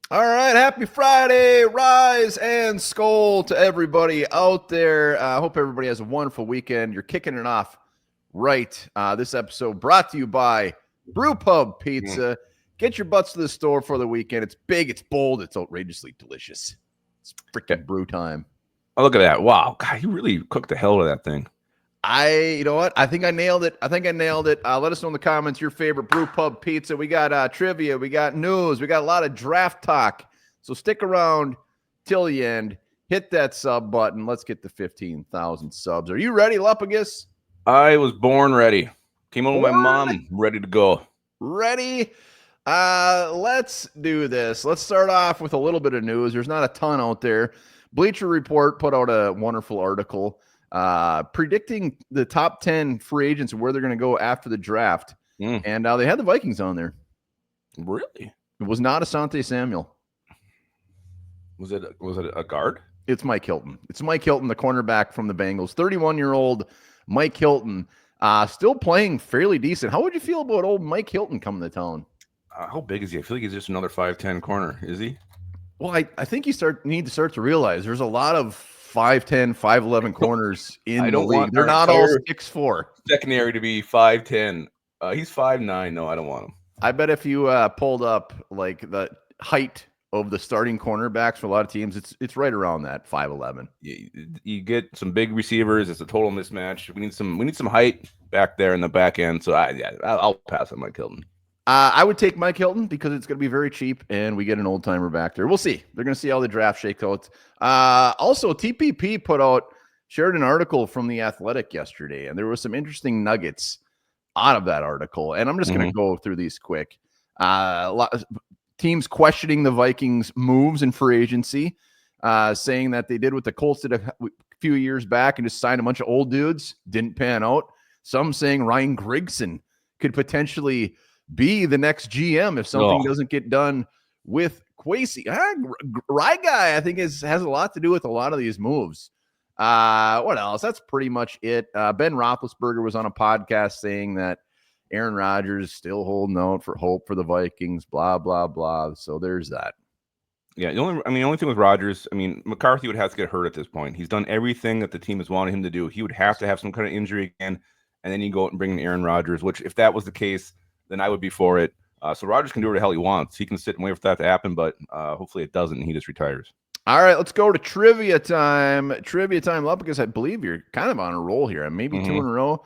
All right, happy Friday, Rise and SKOL to everybody out there. I hope everybody has a wonderful weekend. You're kicking it off right. This episode brought to you by Brewpub Pizza. Get your butts to the store for the weekend. It's big, it's bold, it's outrageously delicious. It's freaking brew time. Oh, look at that. Wow. God, you really cooked the hell out of that thing. You know what? I think I nailed it. Let us know in the comments your favorite brew pub pizza. We got trivia, we got news, we got a lot of draft talk. So stick around till the end. Hit that sub button. Let's get to 15,000 subs. Are you ready, Lupagus? I was born ready. Came home with my mom, ready to go. Ready? Let's do this. Let's start off with a little bit of news. There's not a ton out there. Bleacher Report put out a wonderful article predicting the top 10 free agents and where they're going to go after the draft. And they had the Vikings on there. Really? It was not Asante Samuel. Was it a guard? It's Mike Hilton. It's Mike Hilton, the cornerback from the Bengals. 31-year-old Mike Hilton, still playing fairly decent. How would you feel about old Mike Hilton coming to town? How big is he? I feel like he's just another 5'10" corner. Is he? Well, I think you need to start to realize there's a lot of 5'10", 5'11" corners in the league. They're not all 6'4". Secondary to be 5'10". He's 5'9". No, I don't want him. I bet if you pulled up like the height of the starting cornerbacks for a lot of teams, it's right around that 5'11". You get some big receivers. It's a total mismatch. We need some height back there in the back end. So I'll pass on Mike Hilton. I would take Mike Hilton because it's going to be very cheap, and we get an old timer back there. We'll see. They're going to see how the draft shakes out. Also, TPP shared an article from The Athletic yesterday, and there was some interesting nuggets out of that article. And I'm just going to go through these quick. Teams questioning the Vikings' moves in free agency, saying that they did what the Colts did a few years back and just signed a bunch of old dudes. Didn't pan out. Some saying Ryan Grigson could potentially be the next GM if something doesn't get done with Kwesi. Rye guy, I think, has a lot to do with a lot of these moves. What else? That's pretty much it. Ben Roethlisberger was on a podcast saying that Aaron Rodgers is still holding out for hope for the Vikings, blah, blah, blah. So there's that. Yeah, the only thing with Rodgers, McCarthy would have to get hurt at this point. He's done everything that the team has wanted him to do. He would have to have some kind of injury again, and then you go out and bring in Aaron Rodgers, which if that was the case, then I would be for it. So Rodgers can do whatever the hell he wants. He can sit and wait for that to happen, but hopefully it doesn't, and he just retires. All right, let's go to trivia time. Trivia time, because I believe you're kind of on a roll here. Maybe two in a row.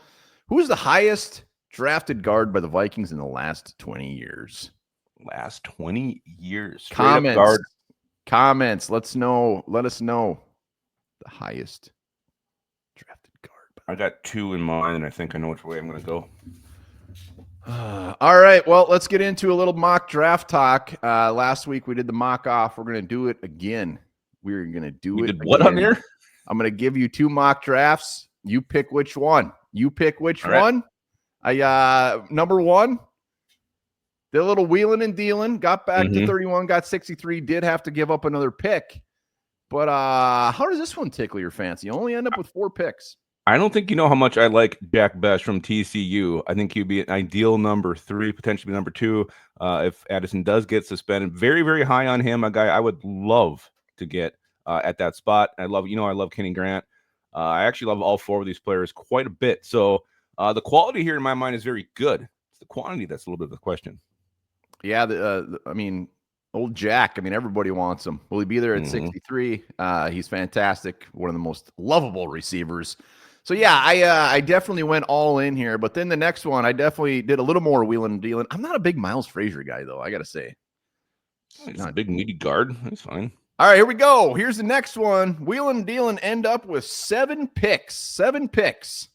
Who's the highest drafted guard by the Vikings in the last 20 years? Last 20 years. Comments. Let us know the highest drafted guard. I got two in mind, and I think I know which way I'm going to go. All right, well, let's get into a little mock draft talk. Last week we did the mock off. We're going to do it again. We're going to do it again. What on here? I'm going to give you two mock drafts. You pick which one. One. Number one, the little wheeling and dealing, got back to 31, got 63, did have to give up another pick. But how does this one tickle your fancy? You only end up with 4 picks. I don't think you know how much I like Jack Best from TCU. I think he'd be an ideal number 3, potentially number 2, if Addison does get suspended. Very, very high on him. A guy I would love to get at that spot. I love Kenny Grant. I actually love all 4 of these players quite a bit. So the quality here in my mind is very good. It's the quantity that's a little bit of the question. Yeah, old Jack, everybody wants him. Will he be there at 63? He's fantastic. One of the most lovable receivers. So, yeah, I definitely went all in here. But then the next one, I definitely did a little more wheeling and dealing. I'm not a big Miles Frazier guy, though, I got to say. He's not a big, meaty guard. That's fine. All right, here we go. Here's the next one. Wheeling and dealing end up with 7 picks. 7 picks.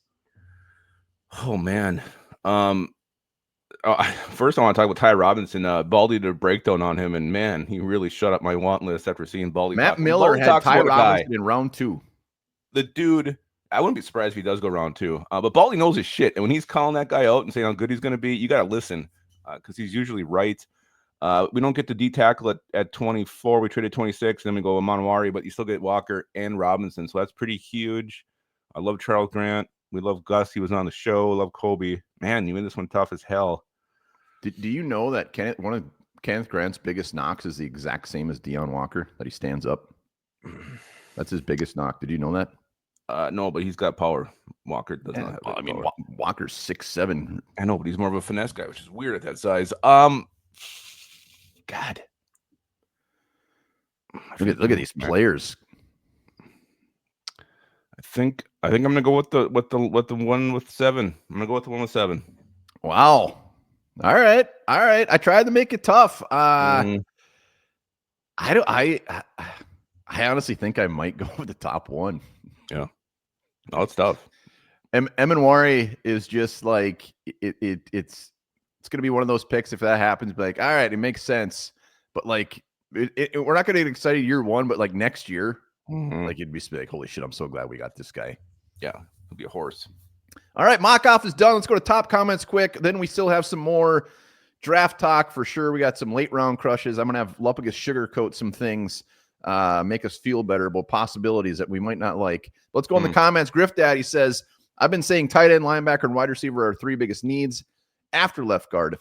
Oh, man. First, I want to talk about Ty Robinson. Baldy did a breakdown on him, and, man, he really shut up my want list after seeing Baldy. Matt Miller had Ty Robinson in round 2. The dude, I wouldn't be surprised if he does go round 2. But Baldy knows his shit, and when he's calling that guy out and saying how good he's going to be, you got to listen because he's usually right. We don't get the D tackle at 24. We traded 26, and then we go Manwari, but you still get Walker and Robinson, so that's pretty huge. I love Charles Grant. We love Gus. He was on the show. Love Kobe. Man, you made this one tough as hell. Do you know that one of Kenneth Grant's biggest knocks is the exact same as Deion Walker, that he stands up. That's his biggest knock. Did you know that? No, but he's got power. Walker does not have I mean, power. Walker's 6'7". I know, but he's more of a finesse guy, which is weird at that size. God. Look at these players. I think I'm gonna go with the one with 7. I'm gonna go with the one with 7. Wow. All right. I tried to make it tough. I honestly think I might go with the top one. Yeah. No, it's tough. Emanwari is just like it's gonna be one of those picks if that happens. Be like, all right, it makes sense, but like we're not gonna get excited year one, but like next year, like it'd be like, holy shit, I'm so glad we got this guy. Yeah, he'll be a horse. All right, mock off is done. Let's go to top comments quick. Then we still have some more draft talk for sure. We got some late round crushes. I'm gonna have Lupagus sugarcoat some things, make us feel better about possibilities that we might not like. Let's go in the comments. Griff Daddy says, I've been saying tight end, linebacker, and wide receiver are 3 biggest needs after left guard.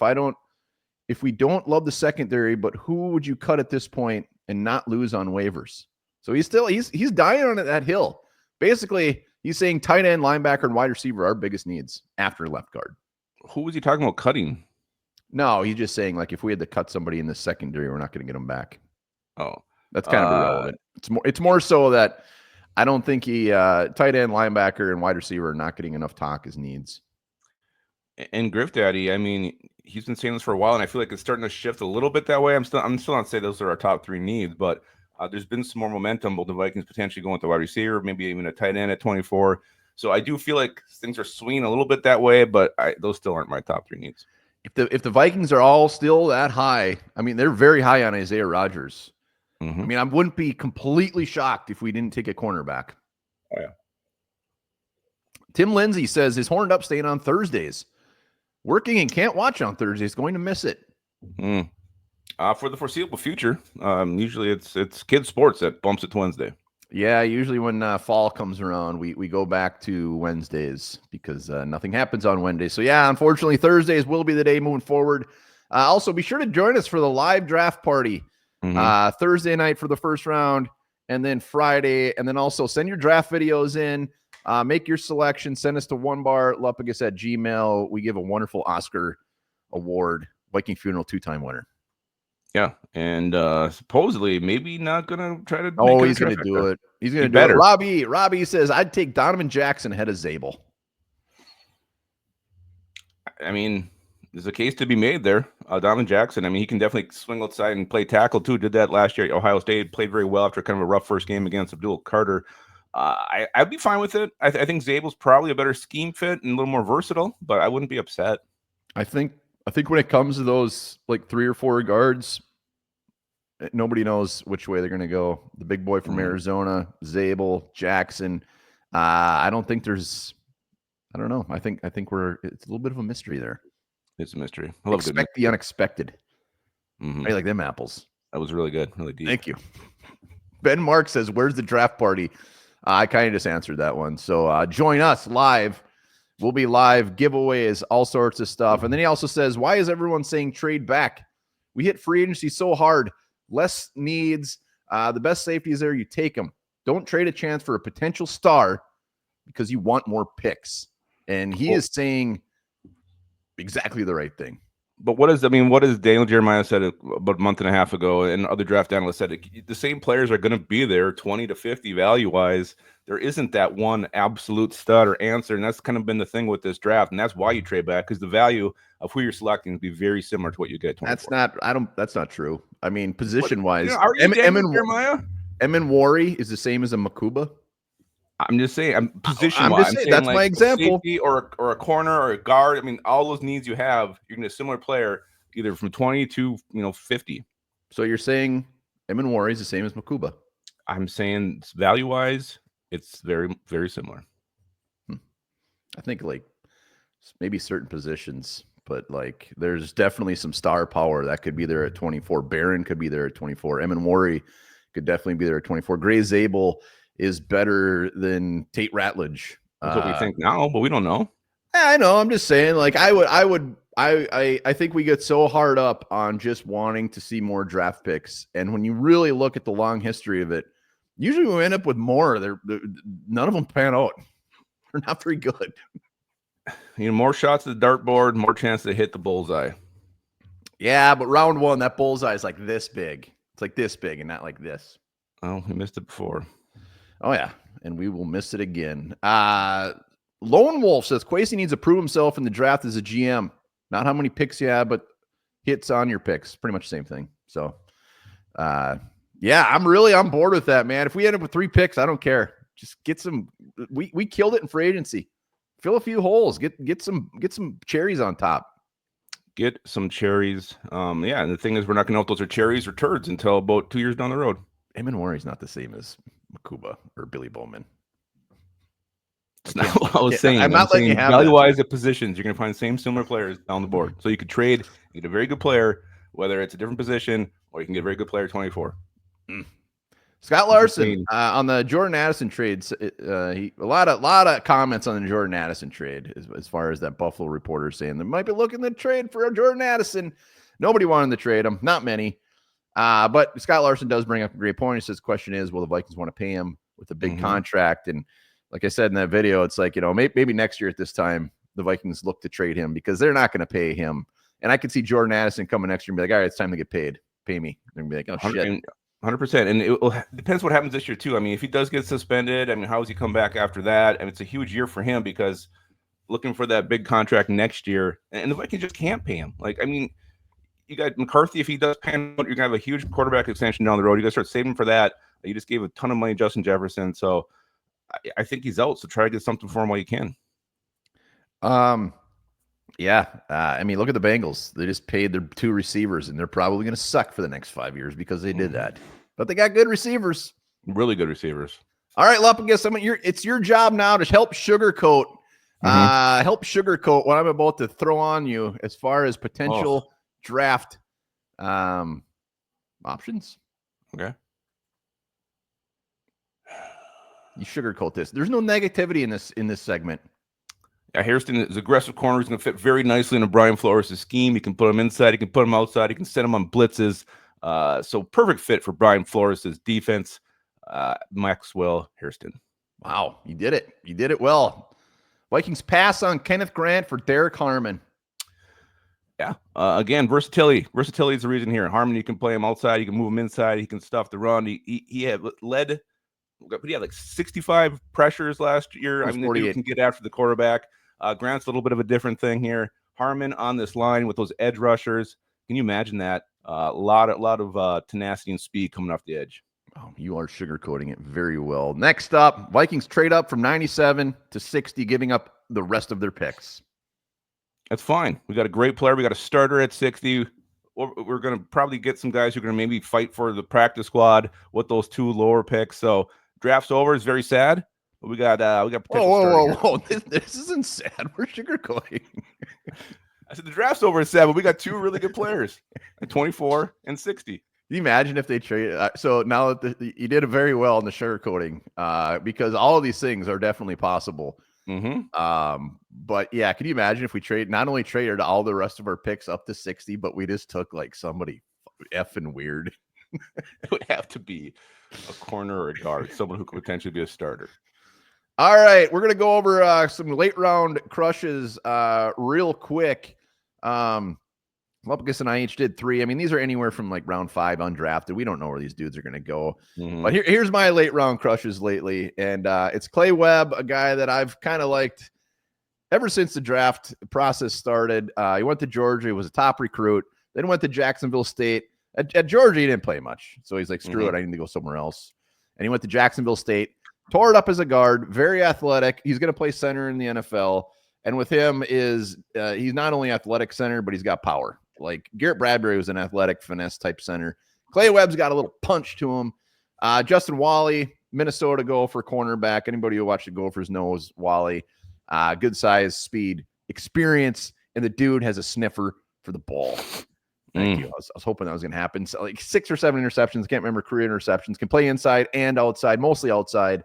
If we don't love the secondary, but who would you cut at this point and not lose on waivers? So he's dying on that hill. Basically, he's saying tight end, linebacker, and wide receiver are biggest needs after left guard. Who was he talking about cutting? No, he's just saying like if we had to cut somebody in the secondary, we're not going to get them back. Oh, that's kind of irrelevant. It's more so that I don't think he tight end, linebacker, and wide receiver are not getting enough talk as needs. And Griff Daddy, I mean, he's been saying this for a while, and I feel like it's starting to shift a little bit that way. I'm still not saying those are our top 3 needs, but there's been some more momentum with the Vikings potentially going with the wide receiver, maybe even a tight end at 24. So I do feel like things are swinging a little bit that way, but those still aren't my top 3 needs. If the Vikings are all still that high, I mean, they're very high on Isaiah Rodgers. I mean, I wouldn't be completely shocked if we didn't take a cornerback. Oh, yeah. Tim Lindsay says, is Horned Up staying on Thursdays? Working and can't watch on Thursdays. Going to miss it. For the foreseeable future. Usually it's kids sports that bumps it to Wednesday. Yeah, usually when fall comes around, we go back to Wednesdays because nothing happens on Wednesdays. So yeah, unfortunately, Thursdays will be the day moving forward. Also, be sure to join us for the live draft party. Thursday night for the first round, and then Friday, and then also send your draft videos in, make your selection, send us to Onebar, Lupagus at Gmail. We give a wonderful Oscar award, Viking Funeral 2-time winner. Yeah, and supposedly maybe not gonna try to. He's gonna do it. He's gonna do it. Robbie says I'd take Donovan Jackson ahead of Zabel. I mean, there's a case to be made there. Donovan Jackson, I mean, he can definitely swing outside and play tackle too. Did that last year at Ohio State. Played very well after kind of a rough first game against Abdul Carter. I'd be fine with it. I think Zabel's probably a better scheme fit and a little more versatile, but I wouldn't be upset. I think when it comes to those like 3 or 4 guards, nobody knows which way they're going to go. The big boy from Arizona, Zabel, Jackson. I don't know. I think it's a little bit of a mystery there. It's a mystery. I love Expect the unexpected. How do you like them apples? That was really good. Really deep. Thank you. Ben Mark says, where's the draft party? I kind of just answered that one. So join us live. We'll be live, giveaways, all sorts of stuff. And then he also says, why is everyone saying trade back? We hit free agency so hard. Less needs. The best safety is there. You take them. Don't trade a chance for a potential star because you want more picks. And he is saying exactly the right thing. But what is Daniel Jeremiah said about a month and a half ago, and other draft analysts said the same players are going to be there 20 to 50 value wise. There isn't that one absolute stud or answer, and that's kind of been the thing with this draft, and that's why you trade back, because the value of who you're selecting will be very similar to what you get at 24. That's not true. I mean, position wise, Emanwari is the same as a Makuba. I'm just saying, I'm position-wise. That's like my example. Or a corner or a guard. I mean, all those needs you have, you're going to a similar player, either from 20 to 50. So you're saying Emanwari is the same as Makuba? I'm saying value-wise, it's very, very similar. I think like maybe certain positions, but like there's definitely some star power that could be there at 24. Barron could be there at 24. Emanwari could definitely be there at 24. Gray Zabel is better than Tate Ratledge. That's what we think now, but we don't know. I know. I'm just saying, like I would I think we get so hard up on just wanting to see more draft picks, and when you really look at the long history of it, usually we end up with more. None of them pan out. They're not very good. More shots at the dartboard, more chance to hit the bullseye. Yeah, but round one, that bullseye is like this big. It's like this big and not like this. Oh, we missed it before. Oh, yeah, and we will miss it again. Lone Wolf says, Kwesi needs to prove himself in the draft as a GM. Not how many picks you have, but hits on your picks. Pretty much the same thing. So, yeah, I'm really on board with that, man. If we end up with 3 picks, I don't care. Just get some. We killed it in free agency. Fill a few holes. Get some cherries on top. Get some cherries. Yeah, and the thing is, we're not going to know if those are cherries or turds until about 2 years down the road. Eamon Warry's not the same as Makuba or Billy Bowman. That's not what I was saying. I'm not letting you have value-wise at positions, you're going to find the same similar players down the board. So you could trade, you get a very good player, whether it's a different position, or you can get a very good player 24. Scott Larson on the Jordan Addison trades. A lot of comments on the Jordan Addison trade as far as that Buffalo reporter saying they might be looking to trade for Jordan Addison. Nobody wanted to trade him, not many. But Scott Larson does bring up a great point. He says, question is, will the Vikings want to pay him with a big contract? And like I said in that video, it's like, maybe next year at this time, the Vikings look to trade him because they're not going to pay him. And I could see Jordan Addison coming next year and be like, all right, it's time to get paid. Pay me. They're going to be like, oh, shit. 100%. And it depends what happens this year, too. I mean, if he does get suspended, how does he come back after that? It's a huge year for him because looking for that big contract next year, and the Vikings just can't pay him. You got McCarthy. If he does pan out, you're going to have a huge quarterback extension down the road. You got to start saving for that. You just gave a ton of money to Justin Jefferson. So I think he's out. So try to get something for him while you can. Yeah. Look at the Bengals. They just paid their 2 receivers, and they're probably going to suck for the next 5 years because they did that. But they got good receivers. Really good receivers. All right, Lupagus, it's your job now to help sugarcoat what I'm about to throw on you as far as potential draft options. Okay. You sugarcoat this. There's no negativity in this segment. Yeah, Hairston is aggressive corner. He's going to fit very nicely into Brian Flores' scheme. You can put him inside. You can put him outside. You can send him on blitzes. So perfect fit for Brian Flores' defense. Maxwell Hairston. Wow, you did it. You did it well. Vikings pass on Kenneth Grant for Derek Harmon. Yeah. Again, versatility. Versatility is the reason here. Harmon, you can play him outside. You can move him inside. He can stuff the run. He had led. He had like 65 pressures last year. The dude can get after the quarterback. Grant's a little bit of a different thing here. Harmon on this line with those edge rushers. Can you imagine that? A lot of tenacity and speed coming off the edge. Oh, you are sugarcoating it very well. Next up, Vikings trade up from 97 to 60, giving up the rest of their picks. That's fine. We got a great player. We got a starter at 60. We're going to probably get some guys who are going to maybe fight for the practice squad with those 2 lower picks. So draft's over. It's very sad. But we got potential. Whoa. This isn't sad. We're sugarcoating. I said the draft's over at 7. We got 2 really good players at 24 and 60. Can you imagine if they trade? So now that you did it very well in the sugarcoating, because all of these things are definitely possible. But yeah, can you imagine if we not only traded all the rest of our picks up to 60, but we just took like somebody effing weird? It would have to be a corner or a guard, someone who could potentially be a starter. All right, we're gonna go over some late round crushes real quick. Lupagus and I each did 3. These are anywhere from like round 5 undrafted. We don't know where these dudes are going to go. But here's my late round crushes lately. And it's Clay Webb, a guy that I've kind of liked ever since the draft process started. He went to Georgia. He was a top recruit. Then went to Jacksonville State. At Georgia, he didn't play much. So he's like, screw it. I need to go somewhere else. And he went to Jacksonville State, tore it up as a guard, very athletic. He's going to play center in the NFL. And with him is he's not only athletic center, but he's got power. Like Garrett Bradbury was an athletic finesse type center. Clay Webb's got a little punch to him. Justin Wally, Minnesota Gopher cornerback. Anybody who watched the Gophers knows Wally. Good size, speed, experience, and the dude has a sniffer for the ball. Thank you. I was hoping that was going to happen. So like 6 or 7 interceptions. Can't remember career interceptions. Can play inside and outside, mostly outside.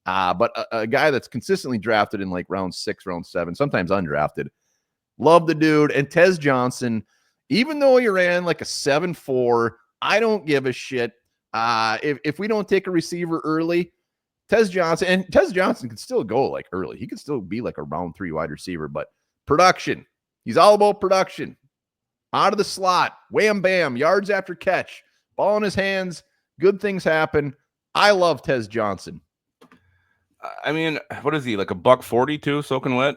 But a guy that's consistently drafted in like round 6, round 7, sometimes undrafted. Love the dude. And Tez Johnson, even though he ran like a 7.4, I don't give a shit. If we don't take a receiver early, Tez Johnson can still go like early. He could still be like a round 3 wide receiver, but production. He's all about production. Out of the slot, wham, bam, yards after catch, ball in his hands, good things happen. I love Tez Johnson. I mean, what is he, like a $142 soaking wet?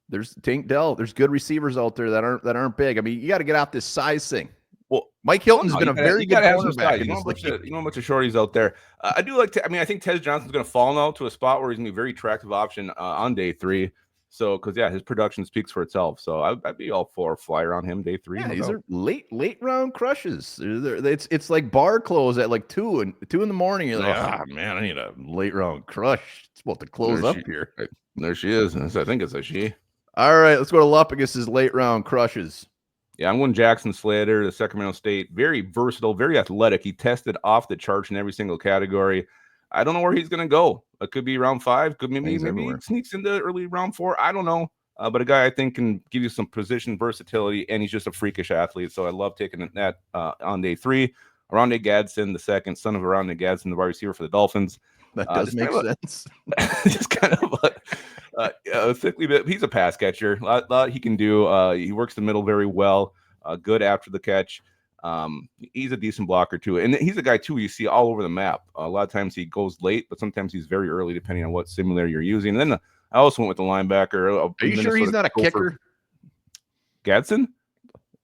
There's Tank Dell. There's good receivers out there that aren't big. I mean, you got to get out this size thing. Well, Mike Hilton's been a very good cornerback. You know a bunch of shorties out there. I do like. I think Tez Johnson's going to fall now to a spot where he's going to be a very attractive option on day 3. So, because his production speaks for itself. So I'd be all for a flyer on him day 3. Yeah, these are late round crushes. It's like bar close at like 2 in the morning. You're like, man, I need a late round crush. It's about to close up here. There she is. I think it's a she. All right, let's go to Lupagus' late round crushes. Yeah, I'm going Jackson Slater, the Sacramento State. Very versatile, very athletic. He tested off the charts in every single category. I don't know where he's going to go. It could be round 5. Could maybe he sneaks into early round 4. I don't know. But a guy I think can give you some position versatility, and he's just a freakish athlete. So I love taking that on day 3. Aronde Gadsden, the second son of Aronde Gadsden, the wide receiver for the Dolphins. That does make sense. Just kind of a thickly bit. He's a pass catcher. A lot he can do. He works the middle very well. Good after the catch. He's a decent blocker too, and he's a guy too you see all over the map. A lot of times he goes late, but sometimes he's very early depending on what simulator you're using. And then I also went with the linebacker. Are you sure he's not a kicker? Gadsden?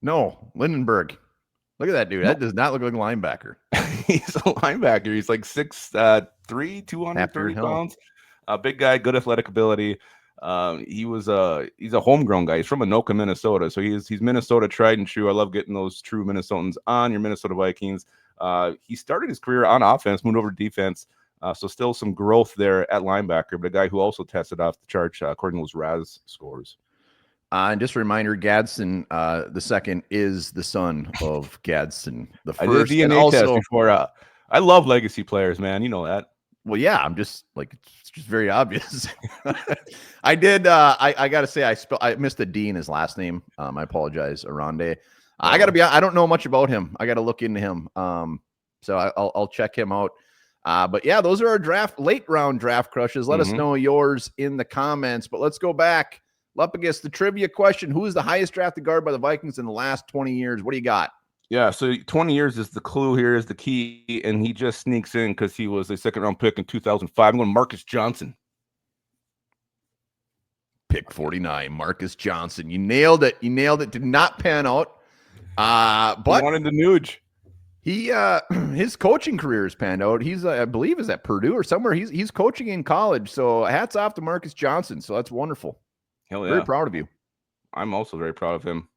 No, Lindenberg. Look at that dude. That does not look like a linebacker. He's a linebacker. He's like 6'3", 230 pounds. Big guy, good athletic ability. He's a homegrown guy. He's from Anoka, Minnesota. So he's Minnesota tried and true. I love getting those true Minnesotans on your Minnesota Vikings. He started his career on offense, moved over to defense. So still some growth there at linebacker, but a guy who also tested off the charts according to those Rise scores. And just a reminder, Gadsden, the second, is the son of Gadsden, the first. I did DNA test before. I love legacy players, man. You know that. Well, yeah, I'm just like, it's just very obvious. I did. I got to say, I missed the D in his last name. I apologize, Aronde. I got to be. I don't know much about him. I got to look into him. So I'll check him out. But yeah, those are our late round draft crushes. Let us know yours in the comments. But let's go back. Lupagus, the trivia question: who is the highest drafted guard by the Vikings in the last 20 years? What do you got? Yeah, so 20 years is the clue here, is the key, and he just sneaks in because he was a second-round pick in 2005. I'm going Marcus Johnson. Pick 49, Marcus Johnson. You nailed it. Did not pan out. But he wanted the Nuge. He his coaching career has panned out. He's I believe is at Purdue or somewhere. He's coaching in college. So hats off to Marcus Johnson. So that's wonderful. Hell yeah. Very proud of you. I'm also very proud of him.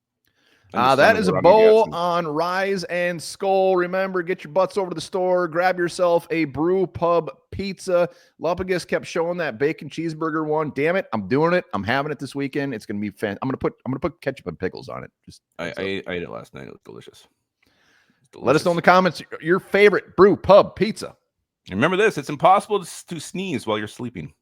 That is a bow on Rise and Skol. Remember, get your butts over to the store. Grab yourself a brew pub pizza. Lupagus kept showing that bacon cheeseburger one. Damn it, I'm doing it. I'm having it this weekend. It's gonna be fan. I'm gonna put ketchup and pickles on it. I ate it last night. It was delicious. Let us know in the comments your favorite brew pub pizza. Remember this: it's impossible to sneeze while you're sleeping.